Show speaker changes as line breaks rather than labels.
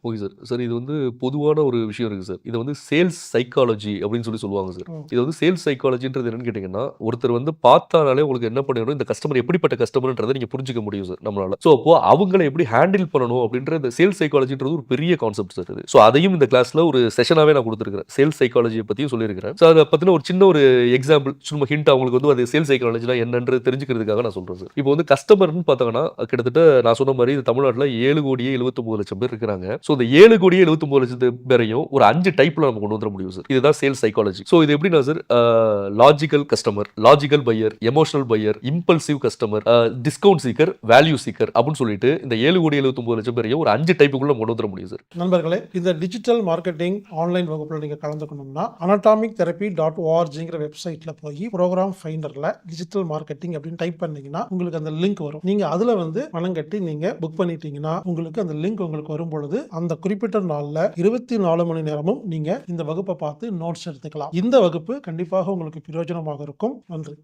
Okay sir. Sir இது வந்து பொதுவான ஒரு விஷயம் இருக்கு சார். இத வந்து சேல்ஸ் சைக்காலஜி அப்படின்னு சொல்லுவாங்க சார்.
ம்.
இது வந்து சேல்ஸ் சைக்காலஜின்றது என்னன்னு கேட்டீங்கன்னா, ஒருத்தர் வந்து பார்த்தானாலே உங்களுக்கு என்ன பண்ணிரும், இந்த கஸ்டமர் எப்படிப்பட்ட கஸ்டமர்ன்றத நீங்க புரிஞ்சுக்க முடியும் சார் நம்மளால. ஸோ அப்போ அவங்கள எப்படி ஹேண்டில் பண்ணணும் அப்படின்ற இந்த சேல்ஸ் சைக்காலஜின்றது ஒரு பெரிய கான்செப்ட் சார் இது. ஸோ அதையும் இந்த கிளாஸ்ல ஒரு செஷனாவே நான் குடுத்துருக்கிறேன். சேல்ஸ் சைக்காலஜிய பத்தியும் சொல்லியிருக்கிறேன். ஸோ அத பத்தின ஒரு சின்ன ஒரு எக்ஸாம்பிள் சும்மா ஹிண்ட் அவங்களுக்கு வந்து அது சேல்ஸ் சைக்காலஜினா என்னன்றது தெரிஞ்சுக்கிறதுக்காக நான் சொல்றேன் சார். இப்போ வந்து கஸ்டமர்ன்னு பார்த்தாங்கன்னா, கிட்டத்தட்ட நான் சொன்ன மாரி தமிழ்நாட்டுல 7,79,00,000 பேர் இருக்கிறாங்க. ஸோ இந்த 7,79,00,000 பேரையும் ஒரு 5 டைப்ல நம்ம கொண்டு வந்துர முடியும் சார். இதுதான் சேல்ஸ் சைக்காலஜி. ஸோ இது எப்படின்னா sir, logical customer, logical buyer, emotional buyer, impulsive customer, discount seeker, value seeker அப்படின்னு சொல்லிட்டு இந்த 7,79,00,000 பேரையும் ஒரு 5 டைப்புக்குள்ள நம்ம கொண்டு வந்துர முடியும் சார்.
நண்பர்களே, இந்த டிஜிட்டல் மார்க்கெட்டிங் ஆன்லைன் வகுப்பில் நீங்கள் கலந்துக்கணும்னா anatomictherapy.orgங்கிற வெப்சைட்ல போய் ப்ரோக்ராம் ஃபைண்டர்ல டிஜிட்டல் மார்க்கெட்டிங் அப்படின்னு டைப் பண்ணீங்கன்னா உங்களுக்கு அந்த லிங்க் வரும். நீங்க அதுல வந்து பணம் கட்டி நீங்க புக் பண்ணிட்டீங்கன்னா உங்களுக்கு அந்த லிங்க் உங்களுக்கு வரும் பொழுது அந்த குறிப்பிட்ட நாள்ல 24 மணி நேரமும் நீங்க இந்த வகுப்பை பார்த்து நோட்ஸ் எடுத்துக்கலாம். இந்த வகுப்பு கண்டிப்பாக உங்களுக்கு பிரயோஜனமாக இருக்கும். நன்றி.